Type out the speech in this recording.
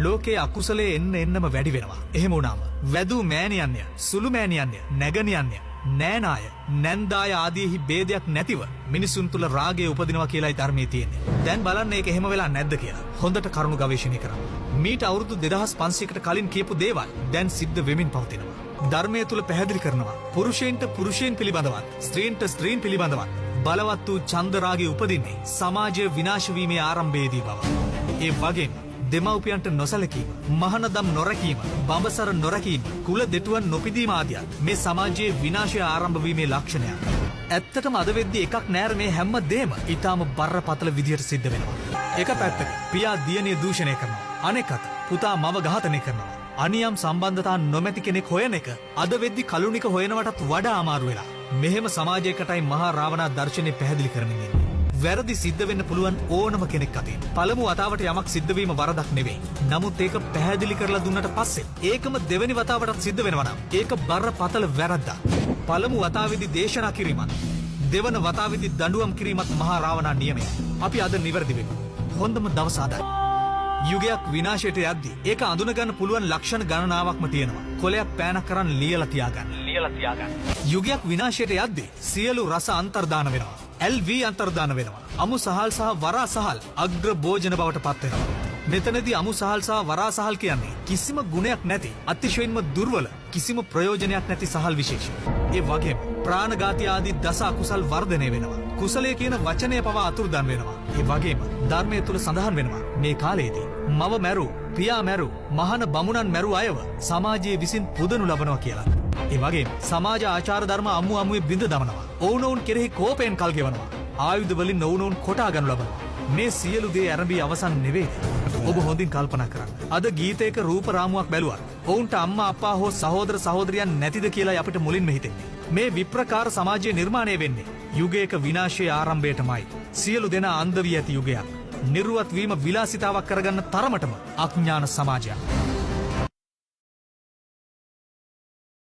ලෝකයේ අකුසලයේ එන්නම වැඩි වෙනවා. එහෙම වුණාම වැදූ මෑණියන්ය, සුළු මෑණියන්ය, නැගණියන්ය, නෑනාය, නැන්දාය ආදීහි ભેදයක් නැතිව මිනිසුන් තුල රාගය උපදිනවා කියලායි ධර්මයේ තියෙන්නේ. දැන් බලන්න ඒක එහෙම වෙලා නැද්ද කියලා. හොඳට කරුණු ගවේෂණය කරන්න. මීට අවුරුදු 2500කට කලින් කියපු දේවල් දැන් සිද්ධ වෙමින් පවතිනවා. ධර්මයේ තුල පැහැදිලි කරනවා පුරුෂයන්ට පුරුෂයන් පිළිබඳවත්, ස්ත්‍රීන්ට ස්ත්‍රීන් පිළිබඳවත් බලවත් වූ ඡන්ද රාගය උපදින්නේ සමාජය විනාශ වීමේ ආරම්භයේදී බව. ඒ වගේම දෙමව්පියන්ට නොසලකීම, මහානදම් නොරැකීම, බඹසර නොරැකීම, කුල දෙටුවන් නොපිදීම ආදිය මේ සමාජයේ විනාශය ආරම්භ වීමේ ලක්ෂණයක්. ඇත්තටම අද වෙද්දී එකක් නෑර මේ හැම දෙම ඊටාම බරපතල විදියට සිද්ධ වෙනවා. එක පැත්තක පියා දියණිය දූෂණය කරනවා. අනෙක් අත පුතා මව ඝාතනය කරනවා. අනියම් සම්බන්ධතා නොමැති කෙනෙක් හොයන එක අද වෙද්දී කලුනික හොයනවටත් වඩා අමාරු වෙලා. මෙහෙම සමාජයකටයි මහා රාවණා දර්ශනය පැහැදිලි කරමින් ඉන්නේ. වැරදි සිද්ධ වෙන්න පුළුවන් ඕනම කෙනෙක් අතින්. පළමු වතාවට යමක් සිද්ධ වීම වරදක් නෙවෙයි. නමුත් ඒක පැහැදිලි කරලා දුන්නට පස්සේ ඒකම දෙවෙනි වතාවටත් සිද්ධ වෙනවා නම් ඒක බරපතල වැරද්දක්. පළමු වතාවේදී දේශනා කිරීමත්, දෙවන වතාවේදී දඬුවම් කිරීමත් මහා රාවණා නියමයි. අපි අද නිවැරදි වෙමු. හොඳම දවස අදයි. යුගයක් විනාශයට යද්දී ඒක අඳුනගන්න පුළුවන් ලක්ෂණ ගණනාවක්ම තියෙනවා. කොලයක් පෑනක් කරන් ලියලා තියාගන්න. යුගයක් විනාශයට යද්දී සියලු රස අන්තර්දාන වෙනවා. LV අන්තර්දාන වෙනවා. අමු සහල් සහ වරා සහල් අග්‍ර භෝජන බවට පත් වෙනවා. මෙතනදී අමු සහල් සහ වරා සහල් කියන්නේ කිසිම ගුණයක් නැති, අතිශයින්ම දුර්වල, කිසිම ප්‍රයෝජනයක් නැති සහල් විශේෂ. ඒ වගේම ප්‍රාණඝාතී ආදී දස අකුසල් වර්ධනය වෙනවා. කුසලයේ කියන වචනය පවා අතුරුදන් වෙනවා. ඒ වගේම ධර්මයේ තුල සඳහන් වෙනවා මේ කාලයේදී මව මැරු, පියා මැරු, මහාන බමුණන් මැරු අයව සමාජයේ විසින් පුදනු ලබනවා කියලා. ඒ වගේම සමාජ ආචාර ධර්ම අමුවේ බිඳ දමනවා. ඔවුනොවුන් කෙරෙහි කෝපයෙන් කල් ගෙවනවා. ආයුධ වලින් ඔවුනොවුන් කොටා ගනු ලබනවා. මේ සියලු දේ ආරම්භය අවසන් නෙවෙයි. ඔබ හොඳින් කල්පනා කරන්න. අද ගීතයක රූප රාමුවක් බැලුවා. ඔවුන්ට අම්මා අප්පා හෝ සහෝදර සහෝදරියන් නැතිද කියලා අපිට මුලින්ම හිතෙන්නේ. මේ විප්‍රකාර සමාජය නිර්මාණය වෙන්නේ යුගයක විනාශයේ ආරම්භයටමයි. සියලු දෙනා අන්ධ වී ඇති යුගයක්. නිර්වත් වීම විලාසිතාවක් කරගන්න තරමටම අඥාන සමාජයක්.